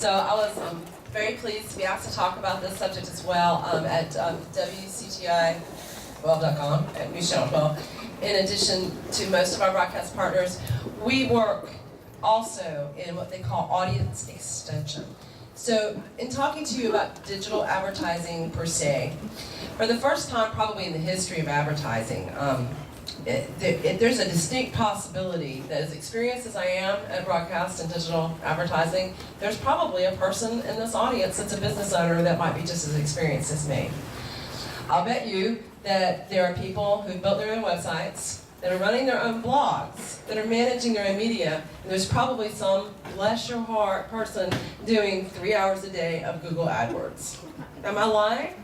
So I was very pleased to be asked to talk about this subject as well at WCTI 12.com at News Channel 12. In addition to most of our broadcast partners, we work also in what they call audience extension. So in talking to you about digital advertising per se, for the first time probably in the history of advertising, there's a distinct possibility that as experienced as I am at broadcast and digital advertising, there's probably a person in this audience that's a business owner that might be just as experienced as me. I'll bet you that there are people who've built their own websites, that are running their own blogs, that are managing their own media, and there's probably some, bless your heart, person doing 3 hours a day of Google AdWords. Am I lying?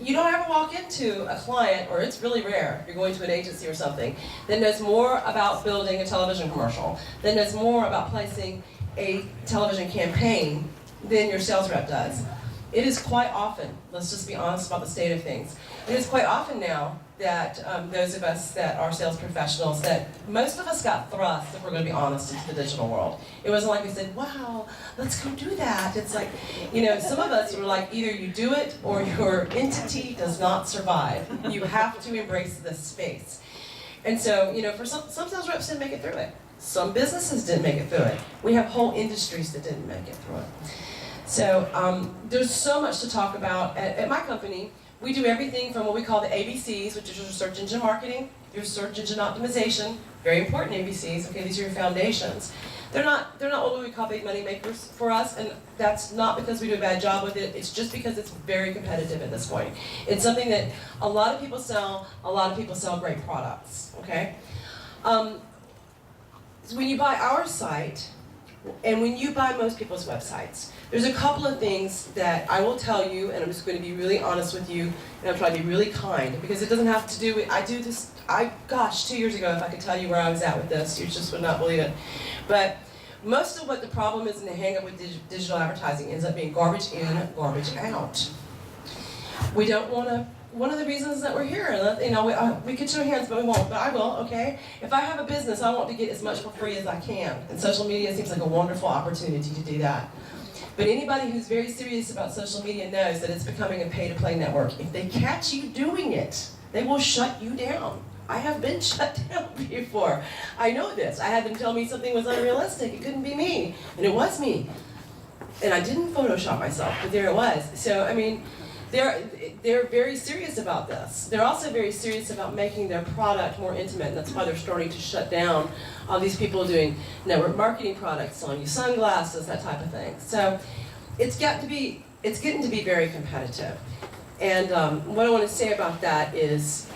You don't ever walk into a client, or it's really rare, you're going to an agency or something, that knows more about building a television commercial, that knows more about placing a television campaign than your sales rep does. It is quite often, let's just be honest about the state of things, it is quite often now that those of us that are sales professionals, that most of us got thrust, if we're going to be honest, into the digital world. It wasn't like we said, wow, let's go do that. It's like, you know, some of us were like, either you do it or your entity does not survive. You have to embrace this space. And so, you know, for some sales reps didn't make it through it. Some businesses didn't make it through it. We have whole industries that didn't make it through it. So there's so much to talk about. At my company, we do everything from what we call the ABCs, which is your search engine marketing, your search engine optimization, very important ABCs, okay, these are your foundations. They're not what we call big money makers for us, and that's not because we do a bad job with it, it's just because it's very competitive at this point. It's something that a lot of people sell great products, okay? So when you buy our site, and when you buy most people's websites, there's a couple of things that I will tell you, and I'm just going to be really honest with you, and I'm trying to be really kind, because it doesn't have to do with, gosh, 2 years ago, if I could tell you where I was at with this, you just would not believe it. But most of what the problem is in the hang-up with digital advertising ends up being garbage in, garbage out. We don't want to. One of the reasons that we're here, you know, we could show hands, but we won't, but I will, okay? If I have a business, I want to get as much for free as I can, and social media seems like a wonderful opportunity to do that. But anybody who's very serious about social media knows that it's becoming a pay-to-play network. If they catch you doing it, they will shut you down. I have been shut down before. I know this. I had them tell me something was unrealistic. It couldn't be me, and it was me. And I didn't Photoshop myself, but there it was. So, I mean, they're very serious about this. They're also very serious about making their product more intimate, and that's why they're starting to shut down all these people doing network marketing products, selling you sunglasses, that type of thing. So it's getting to be very competitive. And what I want to say about that is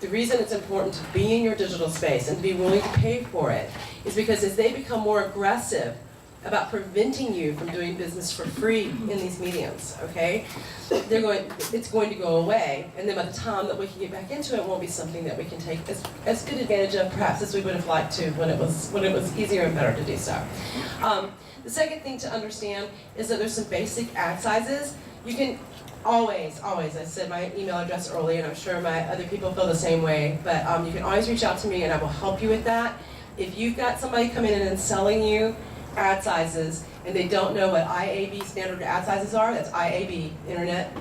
the reason it's important to be in your digital space and to be willing to pay for it is because as they become more aggressive about preventing you from doing business for free in these mediums, okay? It's going to go away, and then by the time that we can get back into it, won't be something that we can take as good advantage of, perhaps, as we would have liked to when it was easier and better to do so. The second thing to understand is that there's some basic ad sizes. You can always, I said my email address earlier, and I'm sure my other people feel the same way, but you can always reach out to me, and I will help you with that. If you've got somebody coming in and selling you ad sizes, and they don't know what IAB standard ad sizes are, that's IAB, Interactive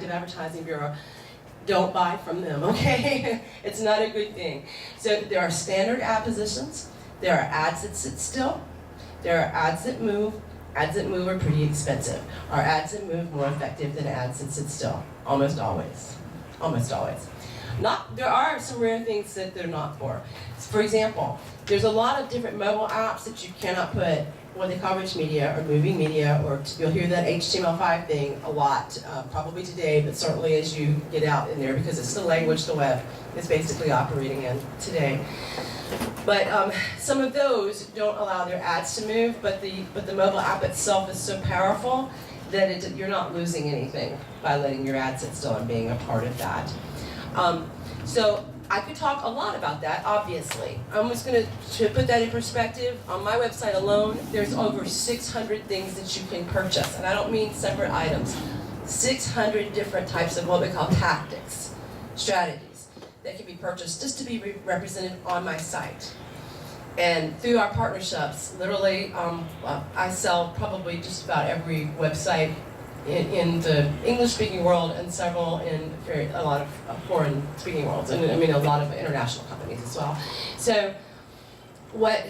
Advertising Bureau, don't buy from them, okay? It's not a good thing. So there are standard ad positions, there are ads that sit still, there are ads that move. Ads that move are pretty expensive. Are ads that move more effective than ads that sit still? Almost always. Almost always. There are some rare things that they're not for. For example, there's a lot of different mobile apps that you cannot put what they call rich media or moving media, or you'll hear that HTML5 thing a lot, probably today, but certainly as you get out in there, because it's the language the web is basically operating in today. But some of those don't allow their ads to move, but the mobile app itself is so powerful that you're not losing anything by letting your ad sit still and being a part of that. So I could talk a lot about that, obviously. I'm just going to put that in perspective. On my website alone, there's over 600 things that you can purchase, and I don't mean separate items. 600 different types of what we call tactics, strategies that can be purchased just to be represented on my site. And through our partnerships, literally, I sell probably just about every website in the English-speaking world and several in a lot of foreign-speaking worlds, and I mean a lot of international companies as well. So what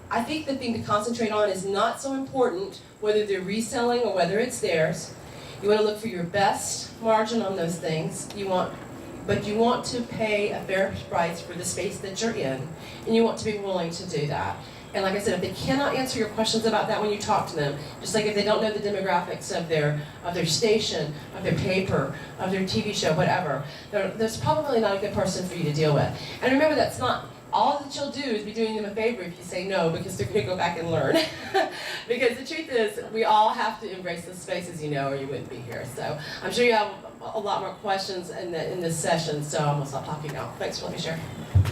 I think the thing to concentrate on is not so important whether they're reselling or whether it's theirs. You want to look for your best margin on those things. But you want to pay a fair price for the space that you're in, and you want to be willing to do that. And like I said, if they cannot answer your questions about that when you talk to them, just like if they don't know the demographics of their station, of their paper, of their TV show, whatever, there's probably not a good person for you to deal with. And remember, that's not all that you'll do is be doing them a favor if you say no, because they're going to go back and learn. Because the truth is, we all have to embrace this space, as you know, or you wouldn't be here. So I'm sure you have a lot more questions in this session, so I'm going to stop talking now. Thanks for letting me share.